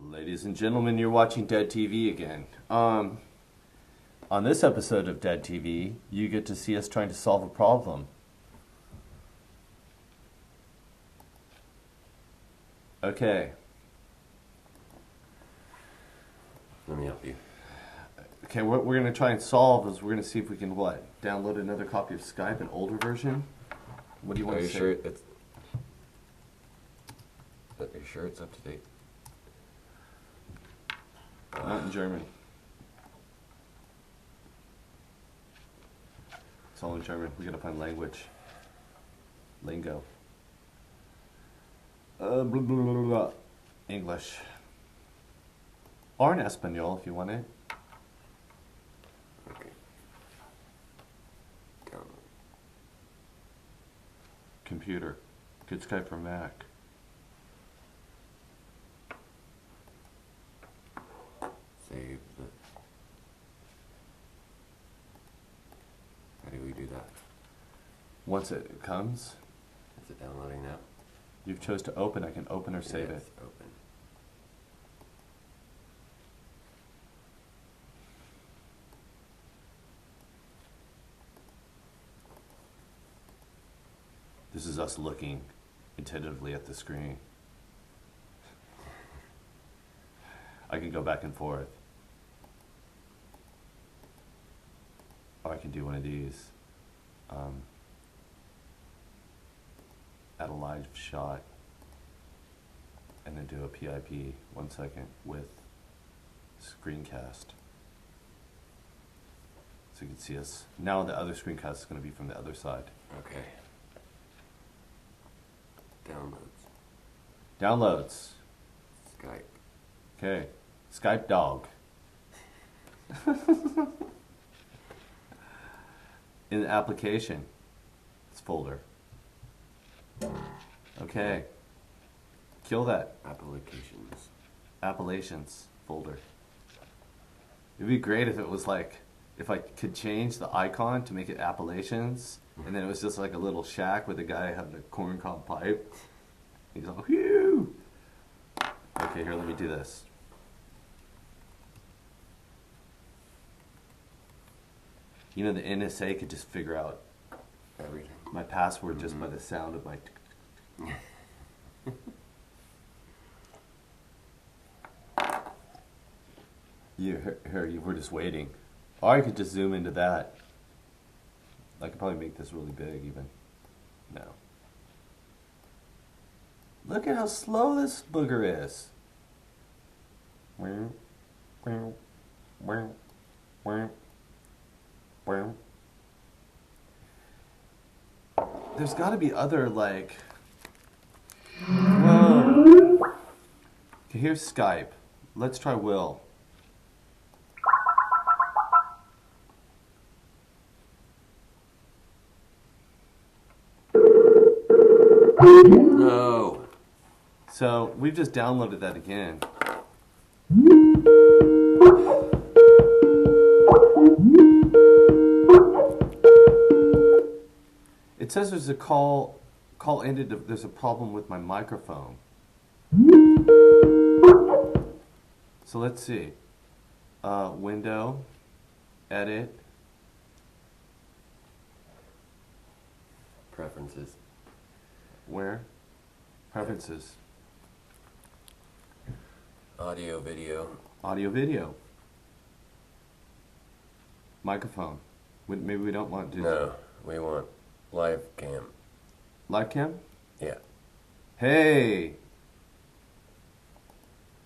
Ladies and gentlemen, you're watching DEADtv again. On this episode of DEADtv, you get to see us trying to solve a problem. Okay. Let me help you. Okay, what we're going to try and solve is we're going to see if we can, download another copy of Skype, an older version? What do you want to say? Are you sure it's up to date? Not in German. It's all in German. We gotta find language. Lingo. Blah, blah, blah, blah. English. Or in Espanol if you want it. Okay. Download. Computer. Good Skype for Mac. Save the... How do we do that? Once it comes, Is it downloading now? you've chose to open. I can open or save Yes, it. open. This is us looking attentively at the screen. I can go back and forth. Or I can do one of these. Add a live shot. And then do a PIP, 1 second, with screencast. So you can see us. Now the other screencast is going to be from the other side. Okay. Downloads. Downloads. Skype. Okay. Skype dog. In the application, it's folder. Okay. Kill that. Applications. Appellations folder. It'd be great if it was like, if I could change the icon to make it Appellations, and then it was just like a little shack with a guy having a corncob pipe. He's all, whew! Okay, here, let me do this. You know, the NSA could just figure out Everything. my password just by the sound of my... We're just waiting. Or I could just zoom into that. I could probably make this really big even. No. Look at how slow this booger is. There's got to be other, like... Whoa. Okay, here's Skype. Let's try Will. No. So, we've just downloaded that again. It says there's a call ended, there's a problem with my microphone. So let's see. Window, edit. Preferences. Where? Preferences. Audio, video. Audio, video. Microphone. Maybe we don't want to do No, we want live cam. live cam? Yeah. Hey!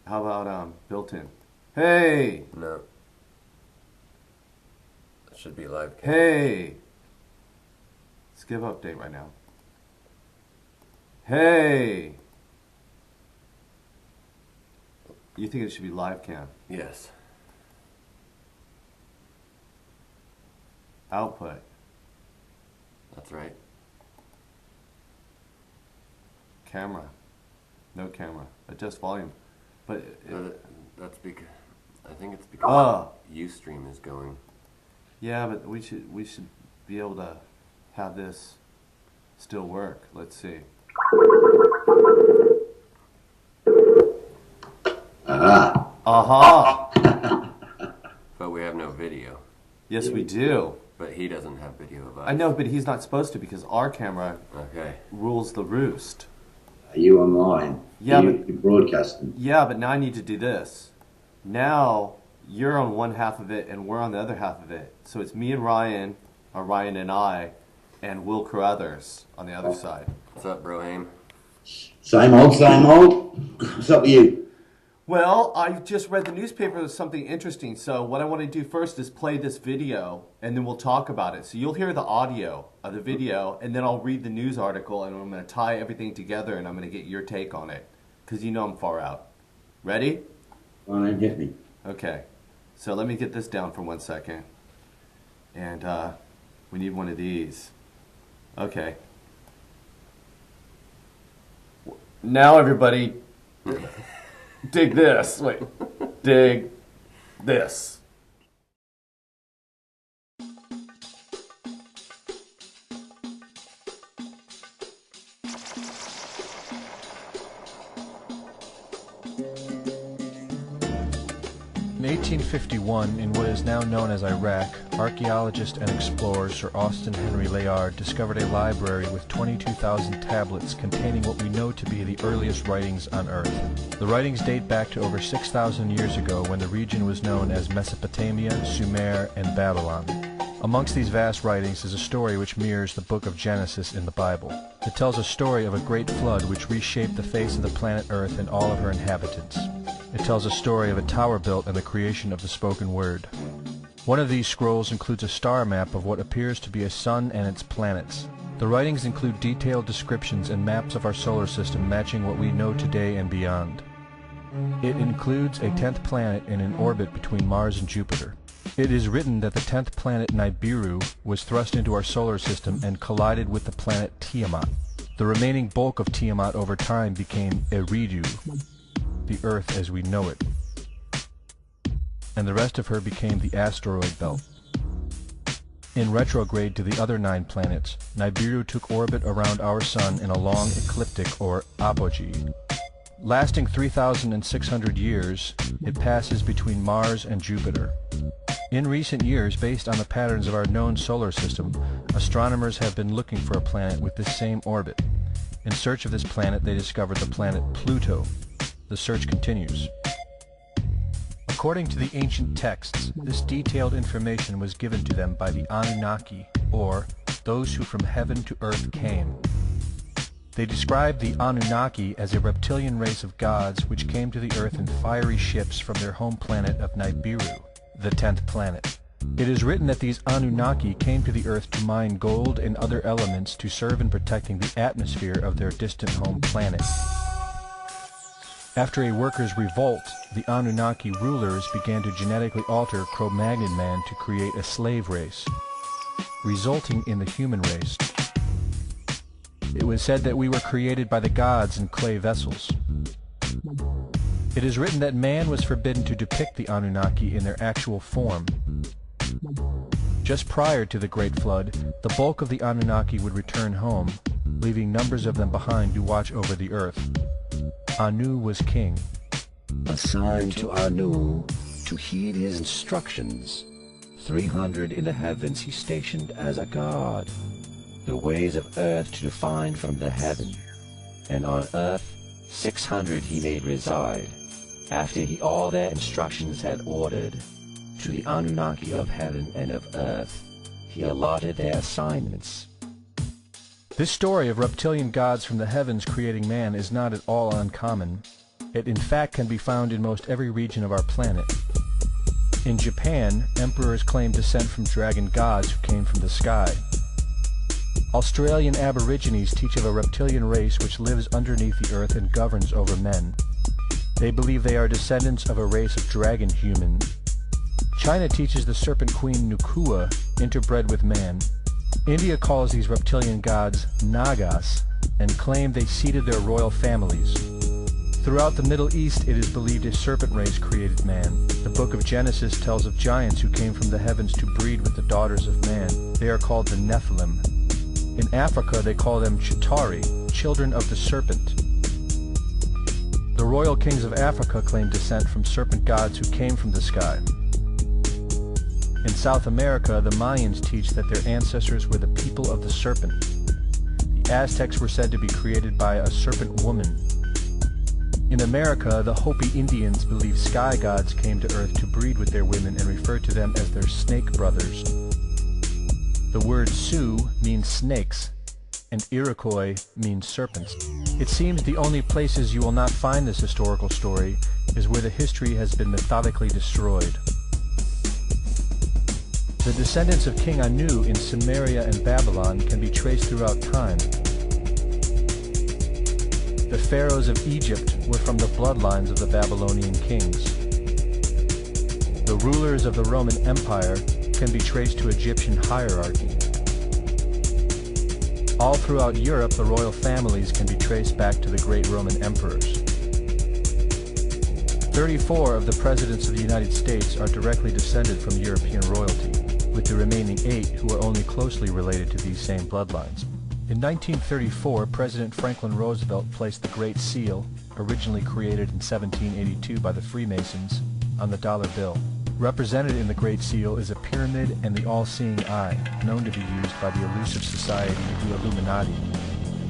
How about built-in? Hey! No. It should be live cam. Hey! Let's give update right now. Hey! You think it should be live cam? Yes. Output. That's right. Camera. No camera. Adjust volume. But That's because... I think it's because Ustream is going. yeah, but we should be able to have this still work. Let's see. Aha. But we have no video. Yes, we do. But he doesn't have video of us. I know, but he's not supposed to because our camera Okay. rules the roost. Are you online? Yeah, you're broadcasting. Yeah, but now I need to do this. Now you're on one half of it and we're on the other half of it. So it's me and Ryan, or Ryan and I, and Will Carruthers on the other side. What's up, bro Haim? Same old, same old. What's up with you? Well, I just read the newspaper. There's something interesting. So what I want to do first is play this video, and then we'll talk about it. So you'll hear the audio of the video, and then I'll read the news article, and I'm going to tie everything together, and I'm going to get your take on it, because you know I'm far out. Ready? Well, don't get me. Okay. So let me get this down for 1 second. And we need one of these. Okay. Now everybody... dig this. Wait. Dig this. In 1851, in what is now known as Iraq, archaeologist and explorer Sir Austin Henry Layard discovered a library with 22,000 tablets containing what we know to be the earliest writings on Earth. The writings date back to over 6,000 years ago when the region was known as Mesopotamia, Sumer, and Babylon. Amongst these vast writings is a story which mirrors the book of Genesis in the Bible. It tells a story of a great flood which reshaped the face of the planet Earth and all of her inhabitants. It tells a story of a tower built and the creation of the spoken word. One of these scrolls includes a star map of what appears to be a sun and its planets. The writings include detailed descriptions and maps of our solar system matching what we know today and beyond. It includes a 10th planet in an orbit between Mars and Jupiter. It is written that the 10th planet Nibiru was thrust into our solar system and collided with the planet Tiamat. The remaining bulk of Tiamat over time became Eridu, the Earth as we know it, and the rest of her became the asteroid belt. In retrograde to the other 9 planets, Nibiru took orbit around our Sun in a long ecliptic or apogee. Lasting 3,600 years, it passes between Mars and Jupiter. In recent years, based on the patterns of our known solar system, astronomers have been looking for a planet with this same orbit. In search of this planet, they discovered the planet Pluto. The search continues. According to the ancient texts, this detailed information was given to them by the Anunnaki, or those who from heaven to earth came. They described the Anunnaki as a reptilian race of gods which came to the earth in fiery ships from their home planet of Nibiru, the 10th planet. It is written that these Anunnaki came to the earth to mine gold and other elements to serve in protecting the atmosphere of their distant home planet. After a workers' revolt, the Anunnaki rulers began to genetically alter Cro-Magnon man to create a slave race, resulting in the human race. It was said that we were created by the gods in clay vessels. It is written that man was forbidden to depict the Anunnaki in their actual form. Just prior to the Great Flood, the bulk of the Anunnaki would return home, leaving numbers of them behind to watch over the earth. Anu was king. Assigned to Anu to heed his instructions. 300 in the heavens he stationed as a god. The ways of earth to define from the heaven. And on earth 600 he made reside. After he all their instructions had ordered, to the Anunnaki of heaven and of earth he allotted their assignments. This story of reptilian gods from the heavens creating man is not at all uncommon. It in fact can be found in most every region of our planet. In Japan, emperors claim descent from dragon gods who came from the sky. Australian Aborigines teach of a reptilian race which lives underneath the earth and governs over men. They believe they are descendants of a race of dragon humans. China teaches the serpent queen Nukua interbred with man. India calls these reptilian gods Nagas and claim they seeded their royal families. Throughout the Middle East it is believed a serpent race created man. The book of Genesis tells of giants who came from the heavens to breed with the daughters of man. They are called the Nephilim. In Africa they call them Chitauri, children of the serpent. The royal kings of Africa claim descent from serpent gods who came from the sky. In South America, the Mayans teach that their ancestors were the people of the serpent. The Aztecs were said to be created by a serpent woman. In America, the Hopi Indians believe sky gods came to Earth to breed with their women and refer to them as their snake brothers. The word Sioux means snakes, and Iroquois means serpents. It seems the only places you will not find this historical story is where the history has been methodically destroyed. The descendants of King Anu in Sumeria and Babylon can be traced throughout time. The pharaohs of Egypt were from the bloodlines of the Babylonian kings. The rulers of the Roman Empire can be traced to Egyptian hierarchy. All throughout Europe, the royal families can be traced back to the great Roman emperors. 34 of the presidents of the United States are directly descended from European royalty, with the remaining 8 who are only closely related to these same bloodlines. In 1934, President Franklin Roosevelt placed the Great Seal, originally created in 1782 by the Freemasons, on the dollar bill. Represented in the Great Seal is a pyramid and the all-seeing eye, known to be used by the elusive society, the Illuminati.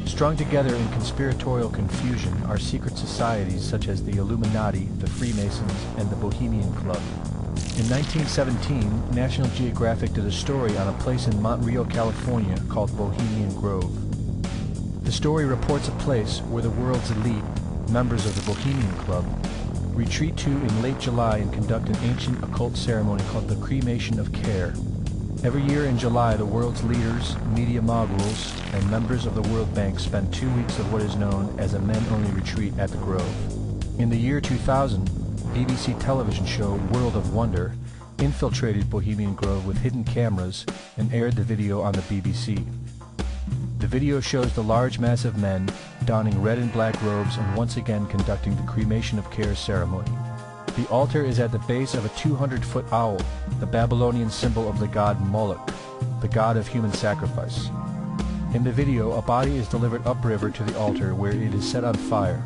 Strung together in conspiratorial confusion are secret societies such as the Illuminati, the Freemasons, and the Bohemian Club. In 1917, National Geographic did a story on a place in Montreal, California called Bohemian Grove. The story reports a place where the world's elite, members of the Bohemian Club, retreat to in late July and conduct an ancient occult ceremony called the Cremation of Care. Every year in July, the world's leaders, media moguls, and members of the World Bank spend 2 weeks of what is known as a men-only retreat at the Grove. In the year 2000, ABC television show World of Wonder infiltrated Bohemian Grove with hidden cameras and aired the video on the BBC. The video shows the large mass of men donning red and black robes and once again conducting the Cremation of Care ceremony. The altar is at the base of a 200-foot owl, the Babylonian symbol of the god Moloch, the god of human sacrifice. In the video, a body is delivered upriver to the altar where it is set on fire.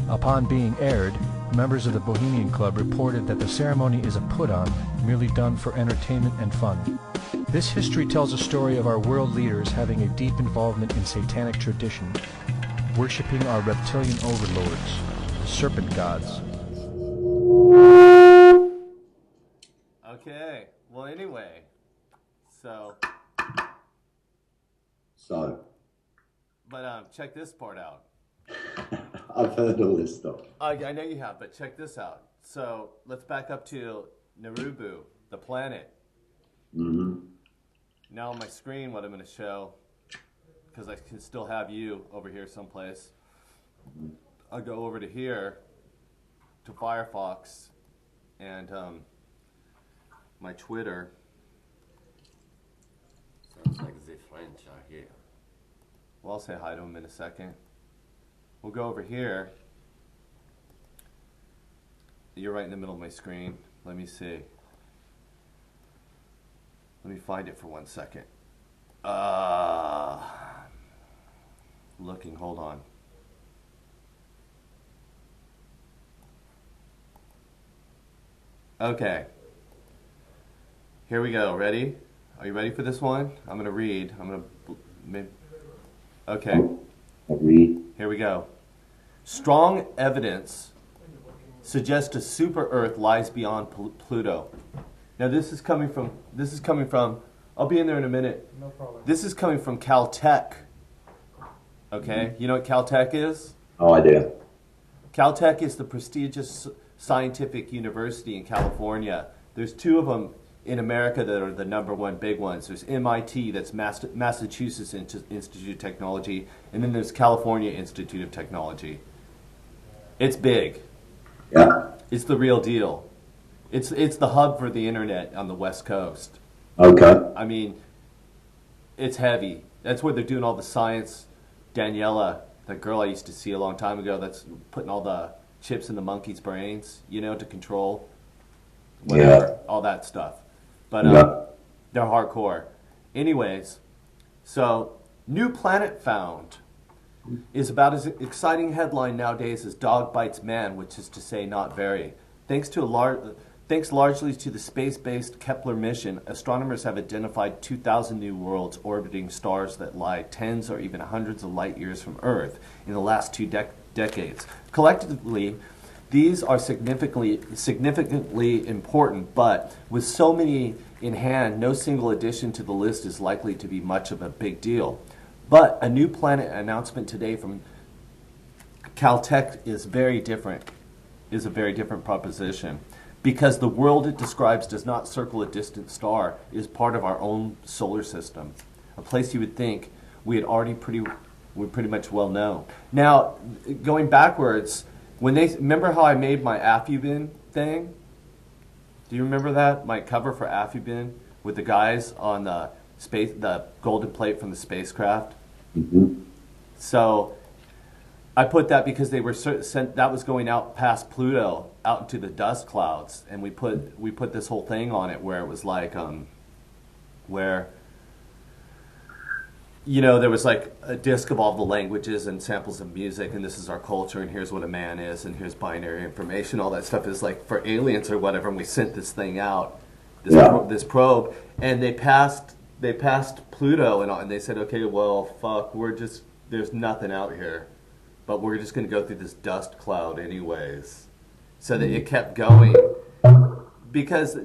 Upon being aired, members of the Bohemian Club reported that the ceremony is a put-on, merely done for entertainment and fun. This history tells a story of our world leaders having a deep involvement in satanic tradition, worshipping our reptilian overlords, the serpent gods. Okay, well anyway, so, but check this part out. I've heard all this stuff. I know you have, but check this out. So let's back up to Narubu, the planet. Mm-hmm. Now on my screen, what I'm going to show, because I can still have you over here someplace, I'll go over to here, to Firefox, and my Twitter. Sounds like the French are here. Well, I'll say hi to him in a second. We'll go over here. You're right in the middle of my screen. Let me see. Let me find it for 1 second. Looking, hold on. Okay. Here we go. Ready? Are you ready for this one? I'm going to read. Okay. Read. Here we go. Strong evidence suggests a super Earth lies beyond Pluto. Now this is coming from, I'll be in there in a minute. No problem. This is coming from Caltech. Okay? You know what Caltech is? No idea. Caltech is the prestigious scientific university in California. There's 2 of them in America that are the #1 big ones. There's MIT, that's Massachusetts Institute of Technology, and then there's California Institute of Technology. It's big. Yeah. It's the real deal. It's the hub for the internet on the West Coast. Okay. I mean, it's heavy. That's where they're doing all the science. Daniela, that girl I used to see a long time ago, that's putting all the chips in the monkeys' brains, you know, to control whatever, all that stuff. But they're hardcore. Anyways, so new planet found. is about as exciting headline nowadays as "Dog Bites Man," which is to say, not very. Thanks largely to the space-based Kepler mission, astronomers have identified 2,000 new worlds orbiting stars that lie tens or even hundreds of light years from Earth in the last two decades. Collectively, these are significantly important, but with so many in hand, no single addition to the list is likely to be much of a big deal. But a new planet announcement today from Caltech is a very different proposition. Because the world it describes does not circle a distant star, it is part of our own solar system, a place you would think we pretty much well know. Now, going backwards, remember how I made my Affubin thing? Do you remember that? My cover for Affubin with the guys on the golden plate from the spacecraft? Mm-hmm. So I put that because they were that was going out past Pluto, out into the dust clouds, and we put this whole thing on it where it was like where there was like a disc of all the languages and samples of music, and this is our culture, and here's what a man is, and here's binary information. All that stuff is like for aliens or whatever. And we sent this thing out, this probe, and they passed Pluto, and they said, okay, well, fuck, there's nothing out here. But we're just going to go through this dust cloud anyways. So that it kept going. Because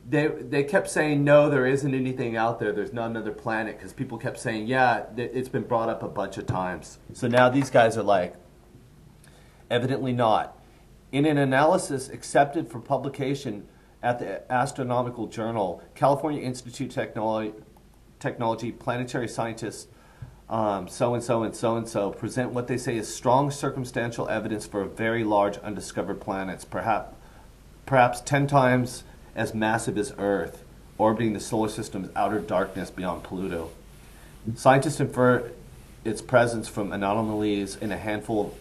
they kept saying, no, there isn't anything out there. There's not another planet. Because people kept saying, yeah, it's been brought up a bunch of times. So now these guys are like, evidently not. In an analysis accepted for publication at the Astronomical Journal, California Institute of Technology planetary scientists so-and-so and so-and-so present what they say is strong circumstantial evidence for very large undiscovered planets, perhaps 10 times as massive as Earth, orbiting the solar system's outer darkness beyond Pluto. Scientists infer its presence from anomalies in a handful of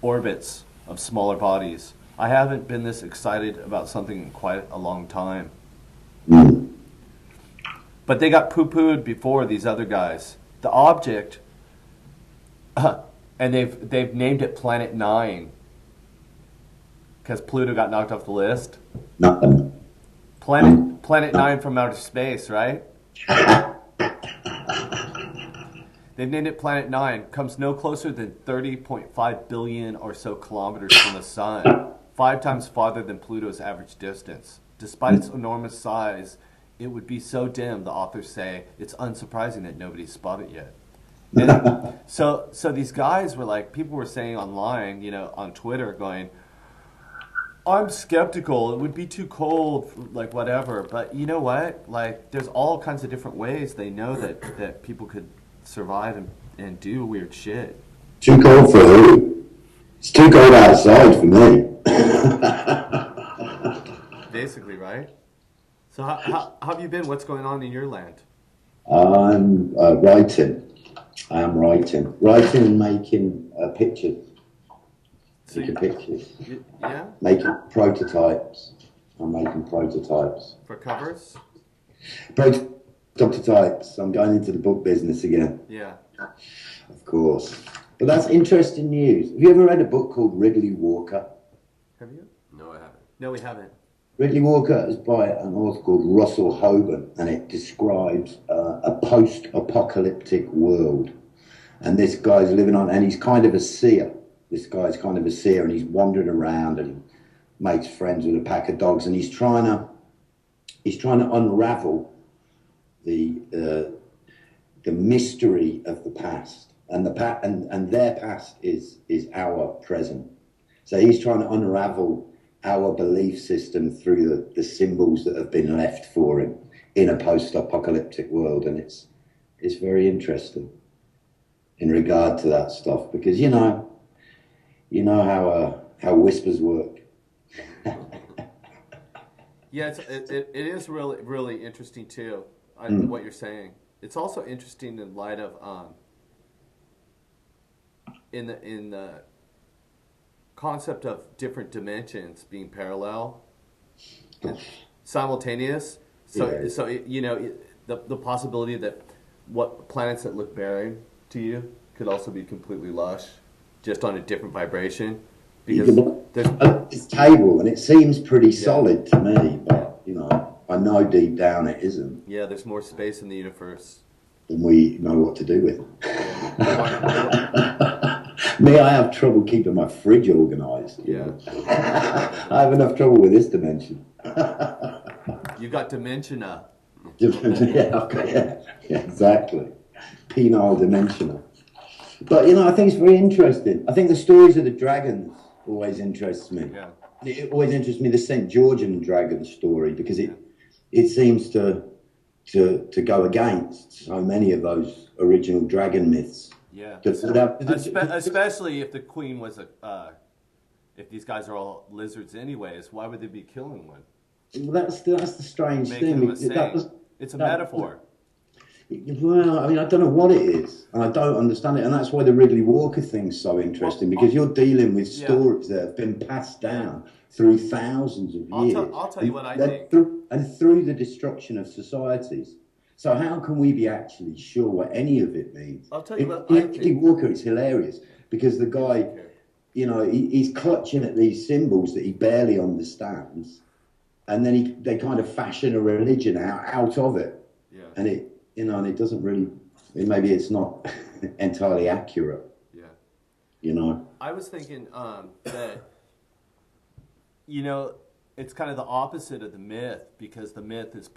orbits of smaller bodies. I haven't been this excited about something in quite a long time. But they got poo-pooed before, these other guys. The object, and they've named it Planet 9 because Pluto got knocked off the list. Nothing. Planet 9 from outer space, right? They've named it Planet 9. Comes no closer than 30.5 billion or so kilometers from the sun, 5 times farther than Pluto's average distance. Despite its enormous size, it would be so dim, the authors say, it's unsurprising that nobody's spotted yet. And so these guys were like, people were saying online, on Twitter, going, I'm skeptical, it would be too cold, like whatever. But you know what? Like, there's all kinds of different ways they know that people could survive and do weird shit. Too cold for who? It's too cold outside for me. Basically, right? So how have you been? What's going on in your land? I'm writing. I am writing and making pictures. So making pictures. Yeah? Making prototypes. I'm making prototypes. For covers? Prototypes. I'm going into the book business again. Yeah. Of course. But that's interesting news. Have you ever read a book called Ridley Walker? Have you? No, I haven't. No, we haven't. Ridley Walker is by an author called Russell Hoban, and it describes a post-apocalyptic world. And this guy's living on, and he's kind of a seer. This guy's kind of a seer, and he's wandering around and makes friends with a pack of dogs, and he's trying to unravel the mystery of the past, and their past is our present. So he's trying to unravel our belief system through the symbols that have been left for him in a post-apocalyptic world, and it's very interesting in regard to that stuff, because you know how whispers work. Yeah, it is really really interesting too. What you're saying. It's also interesting in light of in the concept of different dimensions being parallel, and simultaneous. So Yeah. so the possibility that what planets that look barren to you could also be completely lush, just on a different vibration. You Because could there's, look at this table, and it seems pretty solid to me, but you know, I know deep down it isn't, yeah, there's more space in the universe. and we know what to do with it. Yeah. Me, I have trouble keeping my fridge organised. Yeah. I have enough trouble with this dimension. You got dementia. Yeah, exactly. Penile dimensional. But, you know, I think it's very interesting. I think the stories of the dragons always interests me. Yeah. It always interests me, the St. Georgian dragon story, because it seems to go against so many of those original dragon myths. Yeah. That, Especially if the queen was if these guys are all lizards anyways, why would they be killing one? well, that's the strange Making them a thing. saint. It's a metaphor. Well, I mean, I don't know what it is, and I don't understand it, and that's why the Ridley Walker thing's so interesting, because you're dealing with stories that have been passed down through thousands of years. I'll tell you what I think. Through the destruction of societies. So how can we be actually sure what any of it means? I'll tell you what I think. Ridley Walker, it's hilarious, because the guy, you know, he's clutching at these symbols that he barely understands, and then they kind of fashion a religion out of it. Yeah. And it doesn't really, maybe it's not entirely accurate. Yeah. You know? I was thinking that, you know, it's kind of the opposite of the myth, because the myth is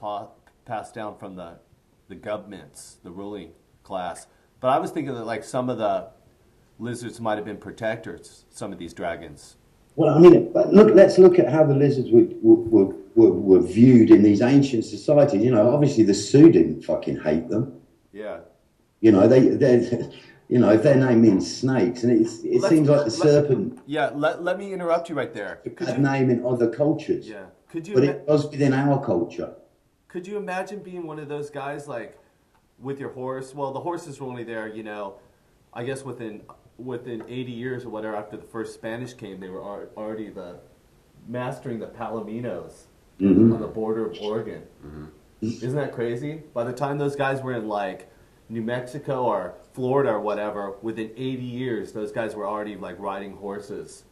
passed down from the governments, the ruling class. But I was thinking that, like, some of the lizards might have been protectors, some of these dragons. Well, I mean, let's look at how the lizards were viewed in these ancient societies. You know, obviously the Sioux didn't fucking hate them. Yeah. You know, you know, if their name means snakes, and it seems like the serpent. Yeah, let me interrupt you right there. A name in other cultures. Yeah. But it was within our culture. Could you imagine being one of those guys, like, with your horse? Well, the horses were only there, you know, I guess within 80 years or whatever, after the first Spanish came, they were already mastering the Palominos on the border of Oregon. Mm-hmm. Isn't that crazy? By the time those guys were in, like, New Mexico or Florida or whatever, within 80 years, those guys were already, like, riding horses.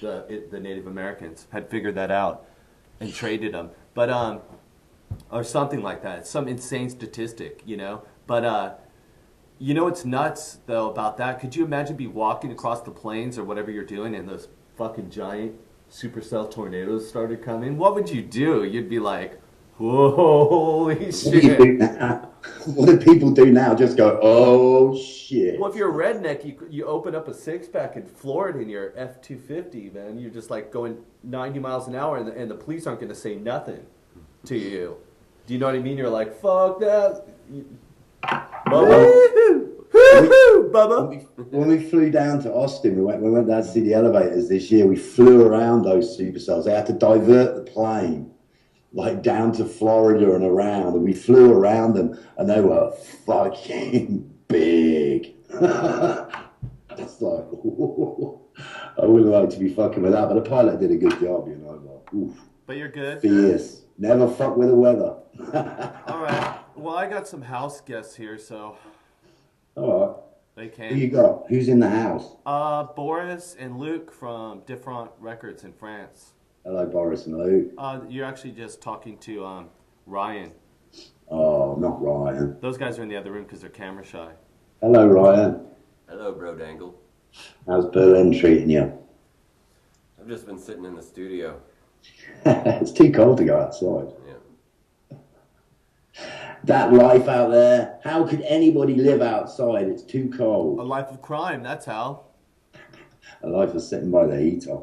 The Native Americans had figured that out and traded them. But, or something like that. It's some insane statistic, you know? But, you know what's nuts, though, about that? Could you imagine walking across the plains or whatever you're doing and those fucking giant supercell tornadoes started coming? What would you do? You'd be like, holy shit. What do people do now? Just go, oh shit. Well, if you're a redneck, you open up a six-pack and floor it in your F-250, man. You're just like going 90 miles an hour, and the police aren't going to say nothing to you. Do you know what I mean? You're like, fuck that. Bubba. When we flew down to Austin, we went down to see the elevators this year. We flew around those supercells. They had to divert the plane, like down to Florida and around, and we flew around them, and they were fucking big. It's like, I wouldn't like to be fucking with that, but the pilot did a good job, you know. Like, oof. But you're good. Fierce. Never fuck with the weather. All right. Well, I got some house guests here, so. All right. They came. Who you got? Who's in the house? Boris and Luke from Different Records in France. Hello, Boris and Luke. You're actually just talking to Ryan. Oh, not Ryan. Those guys are in the other room because they're camera shy. Hello, Ryan. Hello, Bro Dangle. How's Berlin treating you? I've just been sitting in the studio. It's too cold to go outside. Yeah. That life out there, how could anybody live outside? It's too cold. A life of crime, that's how. A life of sitting by the heater.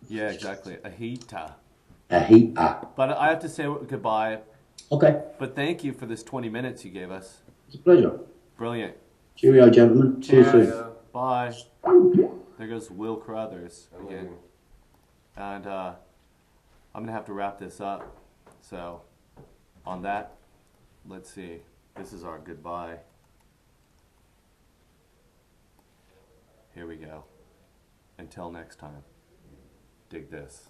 Yeah, exactly. A heater. A heater. But I have to say goodbye. Okay. But thank you for this 20 minutes you gave us. It's a pleasure. Brilliant. Cheerio, gentlemen. See you soon. Bye. There goes Will Carruthers again. And I'm going to have to wrap this up. So, on that, let's see. This is our goodbye. Here we go. Until next time. Dig this.